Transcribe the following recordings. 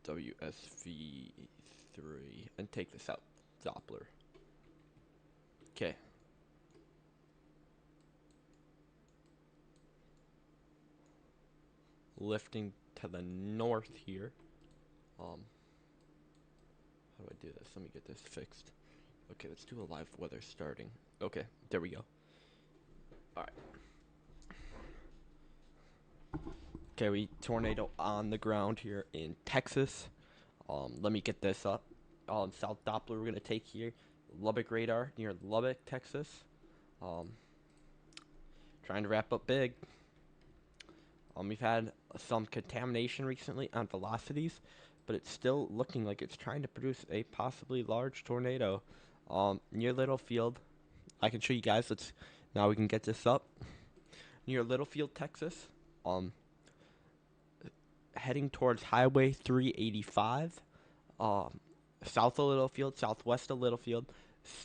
WSV3 and take this out. Doppler. Okay. Lifting to the north here. How do I do this? Let me get this fixed. Okay, let's do a live weather starting. Okay, there we go. Alright. Okay, we tornado on the ground here in Texas. Let me get this up. South Doppler we're gonna take here. Lubbock radar near Lubbock, Texas. Trying to wrap up big. We've had some contamination recently on velocities, but it's still looking like it's trying to produce a possibly large tornado. Near Littlefield, I can show you guys. Now we can get this up. Near Littlefield, Texas. Heading towards Highway 385. South of Littlefield, southwest of Littlefield.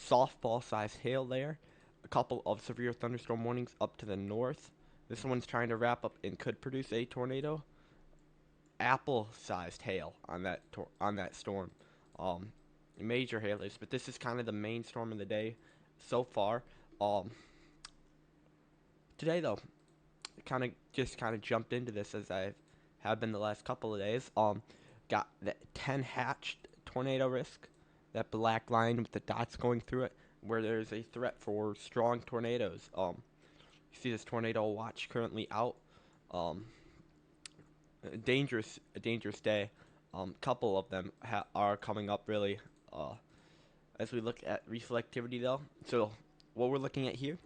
Softball-sized hail there. A couple of severe thunderstorm warnings up to the north. This one's trying to wrap up and could produce a tornado. Apple-sized hail on that storm. Major hailers, but this is kind of the main storm of the day so far. Today though, kind of jumped into this as I have been the last couple of days. Got the 10 hatched tornado risk, that black line with the dots going through it, where there's a threat for strong tornadoes. You see this tornado watch currently out. A dangerous day. Couple of them are coming up really. As we look at reflectivity though, so what we're looking at here,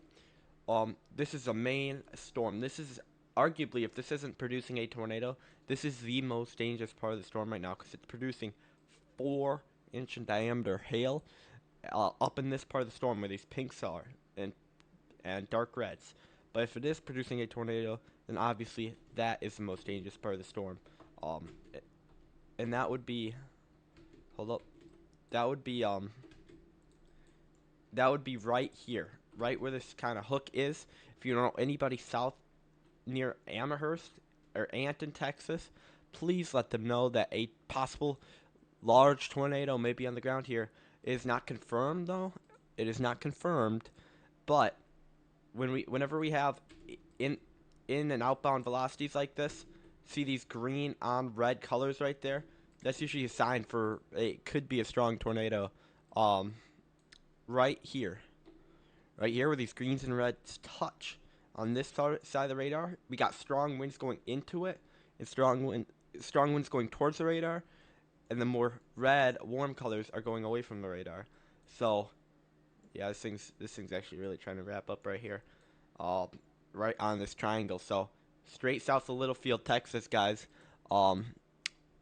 this is a main storm. This is arguably, if this isn't producing a tornado, this is the most dangerous part of the storm right now because it's producing 4-inch in diameter hail up in this part of the storm where these pinks are and dark reds. But if it is producing a tornado, then obviously that is the most dangerous part of the storm. And that would be, hold up, that would be right here, right where this kind of hook is. If you don't know anybody south near Amherst or Anton, Texas, please let them know that a possible large tornado may be on the ground here. It is not confirmed though. It is not confirmed, but whenever we have in and outbound velocities like this, see these green on red colors right there? That's usually a sign for it could be a strong tornado. Right here where these greens and reds touch on this side of the radar, we got strong winds going into it and strong winds going towards the radar, and the more red warm colors are going away from the radar. So yeah, this thing's actually really trying to wrap up right here, right on this triangle. So straight south of Littlefield, Texas, guys.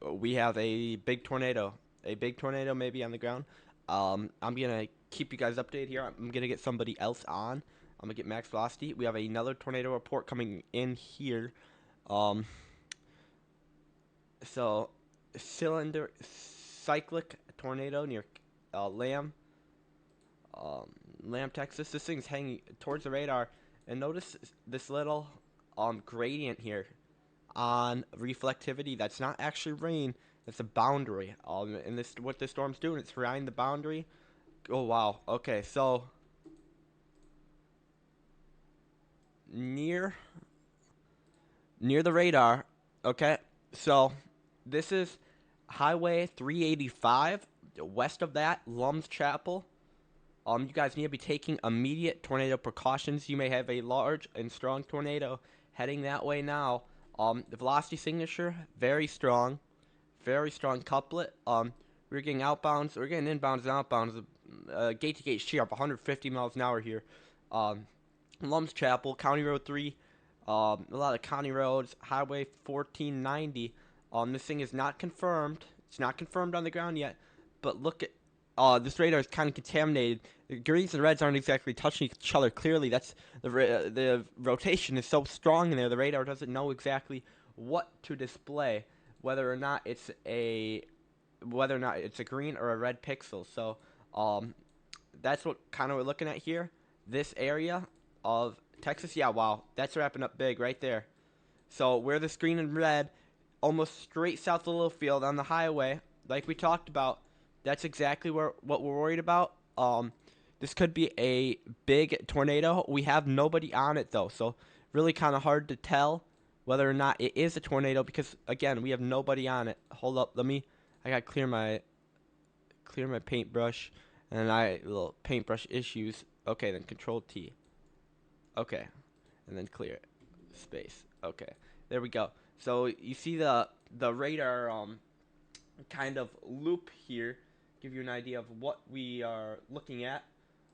We have a big tornado maybe on the ground. I'm gonna keep you guys updated here. I'm gonna get somebody else on. I'm gonna get Max Velocity. We have another tornado report coming in here. So cyclic tornado near Lamb, Texas. This thing's hanging towards the radar, and notice this little gradient here on reflectivity. That's not actually rain. That's a boundary. And what this storm's doing, it's riding the boundary. Oh wow. Okay, so near the radar. Okay, so this is Highway 385. West of that, Lums Chapel. You guys need to be taking immediate tornado precautions. You may have a large and strong tornado heading that way now. The velocity signature, very strong couplet. We're getting outbounds, we're getting inbounds and outbounds. Gate to gate shear up 150 miles an hour here. Lums Chapel, County Road 3, a lot of county roads, Highway 1490. This thing is not confirmed. It's not confirmed on the ground yet, but look at this radar is kind of contaminated. The greens and reds aren't exactly touching each other clearly. That's the rotation is so strong in there. The radar doesn't know exactly what to display, whether or not it's a green or a red pixel. So that's what kind of we're looking at here. This area of Texas, yeah, wow, that's wrapping up big right there. So where this green and red almost straight south of the little field on the highway, like we talked about. That's exactly what we're worried about. This could be a big tornado. We have nobody on it though, so really kind of hard to tell whether or not it is a tornado because again, we have nobody on it. Hold up, I gotta clear my paintbrush, and little paintbrush issues. Okay, then Control T. Okay, and then clear it. Space. Okay, there we go. So you see the radar kind of loop here, give you an idea of what we are looking at.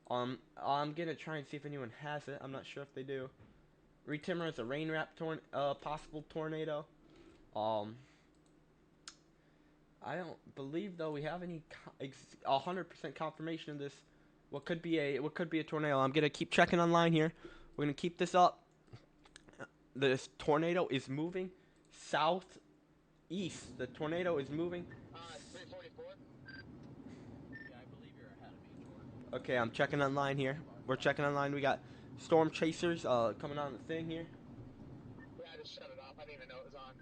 I'm gonna try and see if anyone has it. I'm not sure if they do. Retimmer is a rain wrap possible tornado. I don't believe though we have any 100% confirmation of this. What could be a tornado? I'm gonna keep checking online here. We're gonna keep this up. This tornado is moving southeast. The tornado is moving. 344. Yeah, I believe you're ahead of me, Jordan. Okay, I'm checking online here. We're checking online. We got storm chasers coming on the thing here. Yeah, I just shut it off. I didn't even know it was on.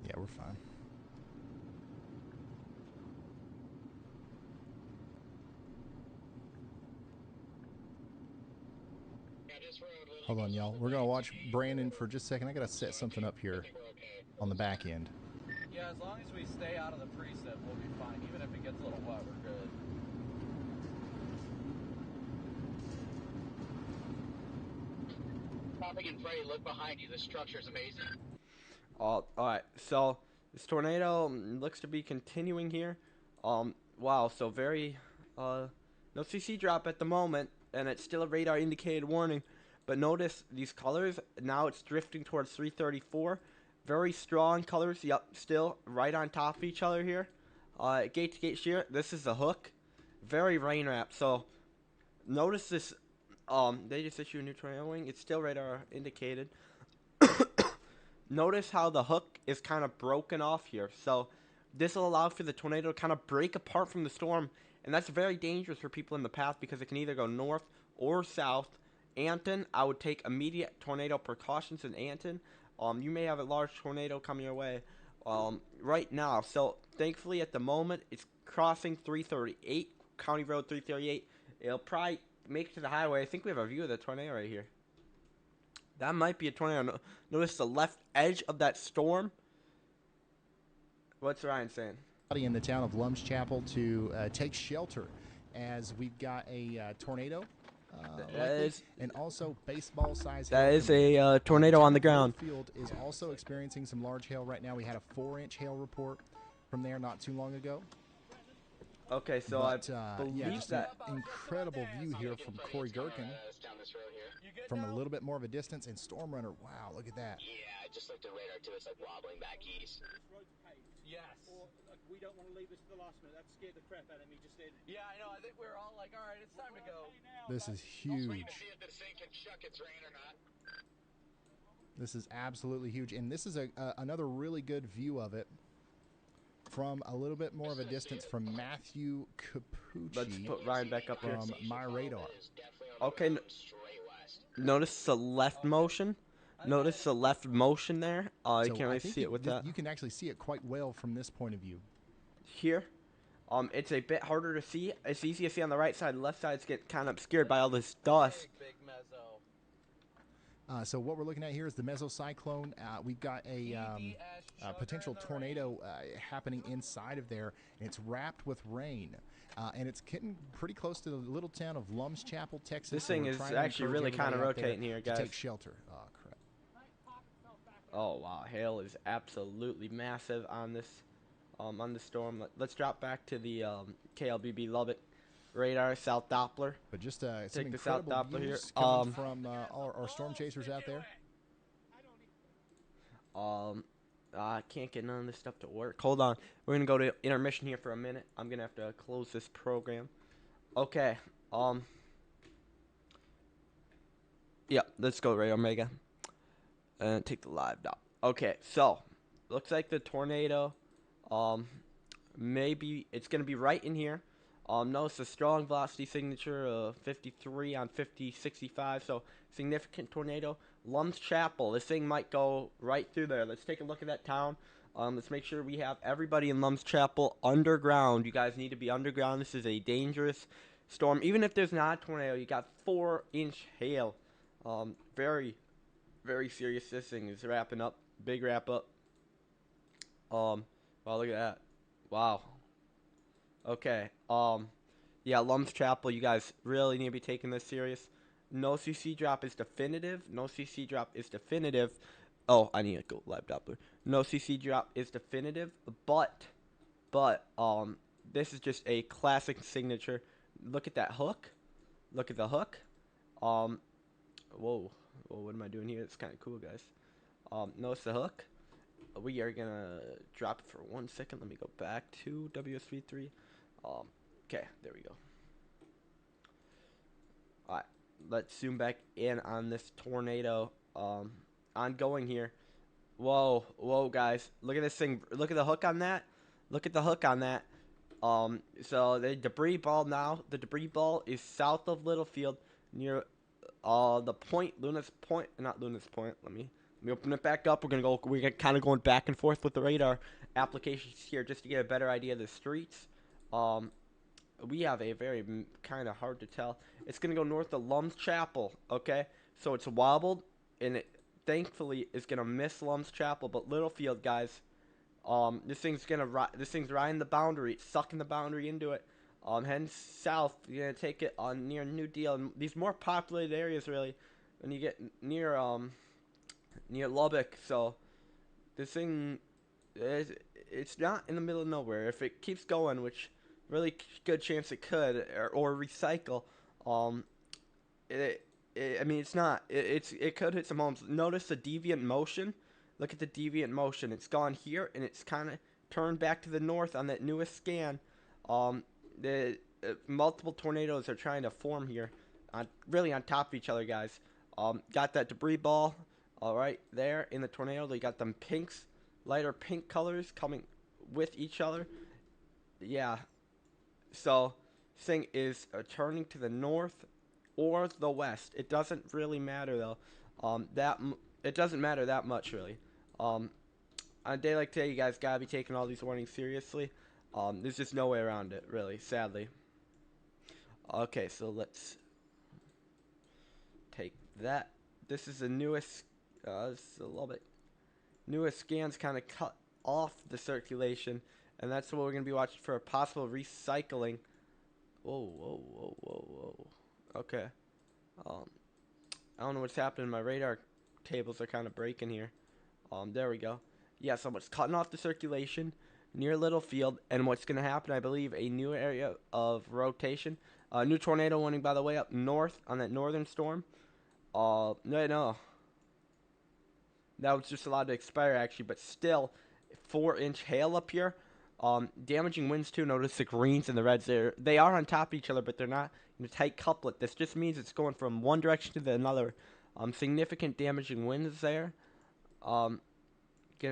Yeah, we're fine. Hold on, y'all. We're going to watch Brandon for just a second. I got to set something up here on the back end. Yeah, as long as we stay out of the precip, we'll be fine. Even if it gets a little wet, we're good. Popping and Freddy, look behind you. The structure's amazing. Alright, so this tornado looks to be continuing here. Wow, so very, no CC drop at the moment, and it's still a radar indicated warning. But notice these colors, now it's drifting towards 334. Very strong colors, yep, still right on top of each other here. Gate to gate shear, this is the hook. Very rain wrap, so notice this, they just issued a new tornado wing. It's still radar indicated. Notice how the hook is kind of broken off here. So this will allow for the tornado to kind of break apart from the storm. And that's very dangerous for people in the path because it can either go north or south. Anton, I would take immediate tornado precautions in Anton. You may have a large tornado coming your way right now. So thankfully at the moment it's crossing 338, County Road 338. It'll probably make it to the highway. I think we have a view of the tornado right here. That might be a tornado. Notice the left edge of that storm. What's Ryan saying? In the town of Lum's Chapel to take shelter as we've got a tornado. And also baseball size hail. That is a tornado on the ground. Field is also experiencing some large hail right now. We had a 4-inch hail report from there not too long ago. Okay, so but, I believe yeah, just that an incredible view here from Corey Gherkin from a little bit more of a distance. And Storm Runner, wow, look at that. Yeah, I just looked at radar too. It's like wobbling back east. Yes. We don't want to leave this to the last minute. That scared the crap out of me just then. Yeah, I know. I think we're all like, all right, it's time to go. This is huge. See if the thing can chuck its rain or not. This is absolutely huge. And this is another really good view of it from a little bit more of a distance from Matthew Capucci. Let's put Ryan back up here. From my radar. Okay, notice the left motion. Notice the left motion there. You So can't really see it with that. You can actually see it quite well from this point of view. Here, it's a bit harder to see. It's easy to see on the right side. The left side's get kind of obscured by all this dust. Big mezzo. So what we're looking at here is the mesocyclone. We've got a potential tornado happening inside of there, and it's wrapped with rain. And it's getting pretty close to the little town of Lum's Chapel, Texas. This thing is actually really kind of rotating here, guys. To take shelter. Oh, crap. Oh wow, hail is absolutely massive on this storm. Let's drop back to the KLBB Lubbock radar, South Doppler. But just some take the South incredible Doppler here. views coming from all our storm chasers out there. I can't get none of this stuff to work. Hold on. We're going to go to intermission here for a minute. I'm going to have to close this program. Okay. Yeah, let's go, Ray Omega. And take the live dot. Okay, so looks like the tornado, maybe it's going to be right in here. Notice a strong velocity signature of 53 on 50, 65. So significant tornado. Lum's Chapel. This thing might go right through there. Let's take a look at that town. Let's make sure we have everybody in Lum's Chapel underground. You guys need to be underground. This is a dangerous storm. Even if there's not a tornado, you got 4-inch hail. Very, very serious. This thing is wrapping up. Big wrap up. Wow, look at that. Wow. Okay. Yeah, Lum's Chapel, you guys really need to be taking this serious. No CC drop is definitive. No CC drop is definitive. Oh, I need to go live Doppler. No CC drop is definitive, but, this is just a classic signature. Look at that hook. Look at the hook. Whoa. Whoa, what am I doing here? It's kind of cool, guys. Notice the hook. We are gonna drop it for 1 second. Let me go back to WSV3. Okay, there we go. Alright, let's zoom back in on this tornado. Ongoing here. Whoa, whoa, guys. Look at this thing. Look at the hook on that. Look at the hook on that. So the debris ball now. The debris ball is south of Littlefield near the point, Luna's Point. Not Luna's Point. Let me open it back up. We're kind of going back and forth with the radar applications here just to get a better idea of the streets. We have a very kind of hard to tell. It's going to go north of Lum's Chapel, okay? So it's wobbled, and it thankfully is going to miss Lum's Chapel. But Littlefield, guys, this thing's riding the boundary. It's sucking the boundary into it. Heading south, you're going to take it on near New Deal. And these more populated areas, really, when you get near Lubbock. So this thing, it's not in the middle of nowhere. If it keeps going, which really good chance it could, or recycle. I mean, it's not. It could hit some homes. Notice the deviant motion. Look at the deviant motion. It's gone here, and it's kind of turned back to the north on that newest scan. Multiple tornadoes are trying to form here, really on top of each other, guys. Got that debris ball, all right, there in the tornado. They got them pinks, lighter pink colors coming with each other. Yeah. So, this thing is turning to the north or the west. It doesn't really matter though. It doesn't matter that much really. On a day like today, you guys gotta be taking all these warnings seriously. There's just no way around it, really. Sadly. Okay, so let's take that. This is the newest. This is a little bit newest scans, kind of cut off the circulation. And that's what we're going to be watching for a possible recycling. Whoa, whoa, whoa, whoa, whoa. Okay. I don't know what's happening. My radar tables are kind of breaking here. There we go. Yeah, so it's cutting off the circulation near Littlefield. And what's going to happen, I believe, a new area of rotation. New tornado warning, by the way, up north on that northern storm. No. That was just allowed to expire, actually. But still, 4-inch hail up here. Damaging winds too. Notice the greens and the reds there. They are on top of each other, but they're not in a tight couplet. This just means it's going from one direction to the another. Significant damaging winds there. Gonna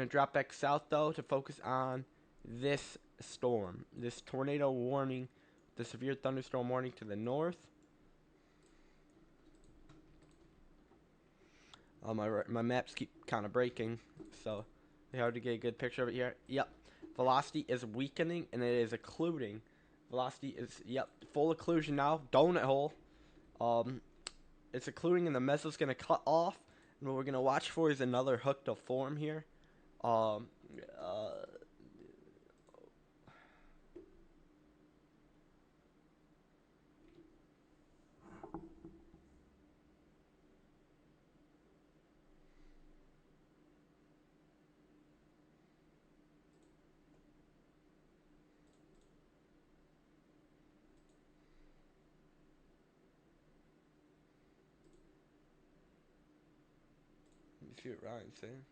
drop back south though to focus on this storm. This tornado warning, the severe thunderstorm warning to the north. My maps keep kind of breaking, so it's hard to get a good picture of it here. Yep. Velocity is weakening, and it is occluding. Velocity is, yep, full occlusion now. Donut hole. It's occluding, and the meso's going to cut off. And what we're going to watch for is another hook to form here. Let me see what Ryan's saying.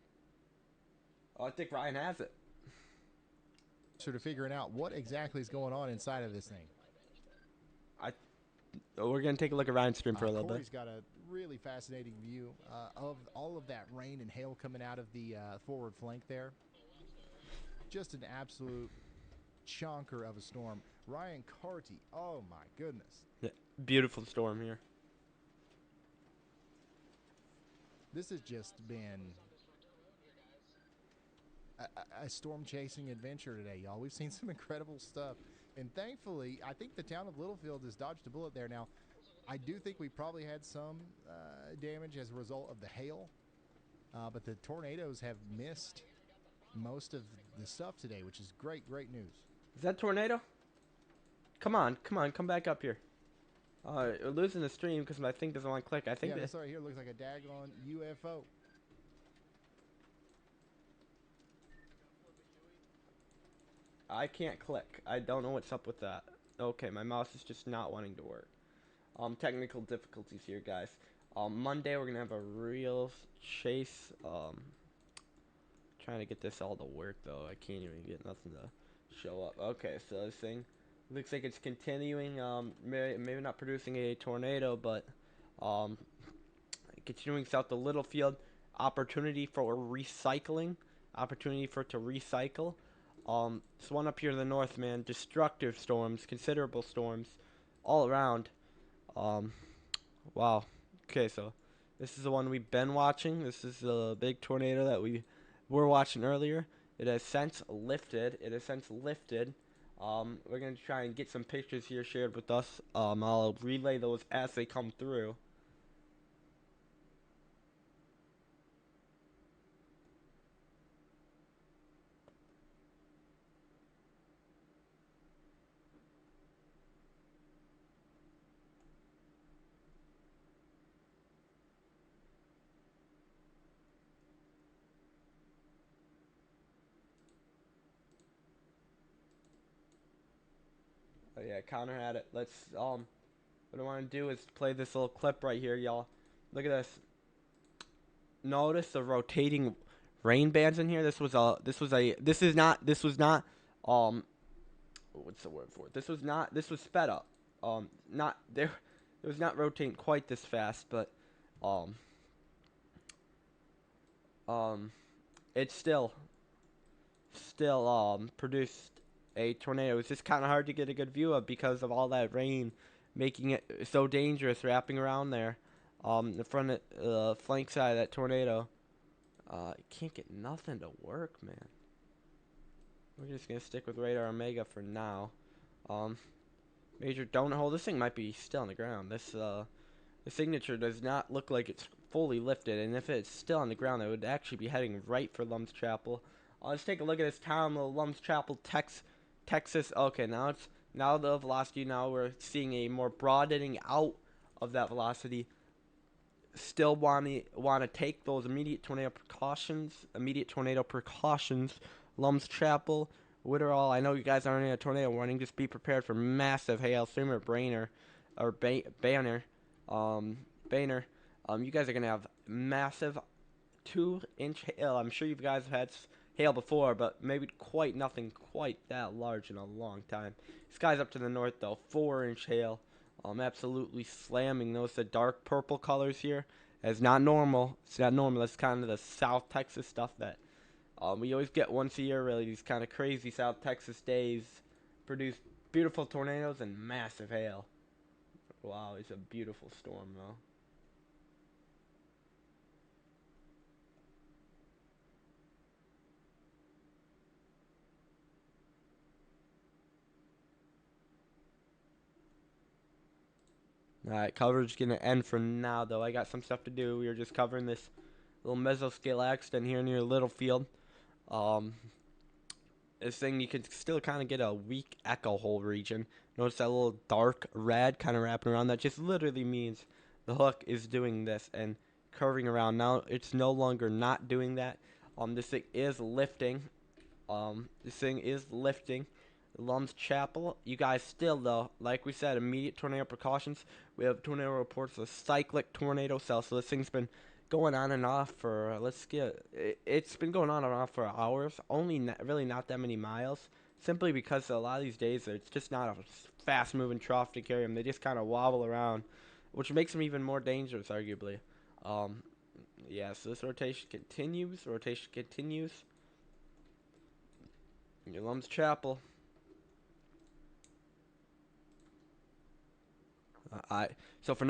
Oh, I think Ryan has it. Sort of figuring out what exactly is going on inside of this thing. We're going to take a look at Ryan's stream for a little Corey's bit. got a really fascinating view of all of that rain and hail coming out of the forward flank there. Just an absolute chonker of a storm. Ryan Carty, oh my goodness. Yeah, beautiful storm here. This has just been a storm chasing adventure today, y'all. We've seen some incredible stuff, and thankfully, I think the town of Littlefield has dodged a bullet there. Now, I do think we probably had some damage as a result of the hail, but the tornadoes have missed most of the stuff today, which is great news. Is that tornado? Come on, come back up here. We're losing the stream because my thing doesn't want to click. I think this right here looks like a daggone UFO. I can't click. I don't know what's up with that. Okay, my mouse is just not wanting to work. Technical difficulties here, guys. Monday we're gonna have a real chase. Trying to get this all to work though. I can't even get nothing to show up. Okay, so this thing looks like it's continuing. Maybe not producing a tornado, but continuing south to Littlefield. Opportunity for recycling. Opportunity for it to recycle. This one up here in the north, man. Destructive storms, considerable storms, all around. Wow. Okay, so this is the one we've been watching. This is the big tornado that we were watching earlier. It has since lifted. We're gonna try and get some pictures here shared with us. I'll relay those as they come through. Oh yeah, Connor had it. Let's what I want to do is play this little clip right here, y'all. Look at this. Notice the rotating rain bands in here. This was not what's the word for it? This was sped up. Not there it was not rotating quite this fast, but um it still produced a tornado. It's just kind of hard to get a good view of because of all that rain making it so dangerous wrapping around there. The front flank side of that tornado. Can't get nothing to work, man. We're just gonna stick with radar Omega for now. Major donut hole. This thing might be still on the ground. The signature does not look like it's fully lifted, and if it's still on the ground, it would actually be heading right for Lum's Chapel. Let's take a look at this town, Lum's Chapel, Texas. Okay, now the velocity. Now we're seeing a more broadening out of that velocity. Still want to take those immediate tornado precautions. Lum's Chapel, Witterall. I know you guys aren't in a tornado warning. Just be prepared for massive hailstorm or Banner. Banner. You guys are gonna have massive 2-inch hail. I'm sure you guys have had hail before, but maybe nothing quite that large in a long time. Skies up to the north though, 4-inch hail. Absolutely slamming those the dark purple colors here. It's not normal. It's not normal. That's kind of the South Texas stuff that we always get once a year. Really, these kind of crazy South Texas days produce beautiful tornadoes and massive hail. Wow, it's a beautiful storm though. Alright, coverage gonna end for now though. I got some stuff to do. We were just covering this little mesoscale accident here near Littlefield. This thing you can still kind of get a weak echo hole region. Notice that little dark red kind of wrapping around. That just literally means the hook is doing this and curving around. Now it's no longer not doing that. This thing is lifting. Lum's Chapel. You guys still, though, like we said, immediate tornado precautions. We have tornado reports of cyclic tornado cell. So this thing's been going on and off for, it's been going on and off for hours. Really not that many miles. Simply because a lot of these days, it's just not a fast-moving trough to carry them. They just kind of wobble around, which makes them even more dangerous, arguably. Yeah, so this rotation continues. Your Lum's Chapel. So for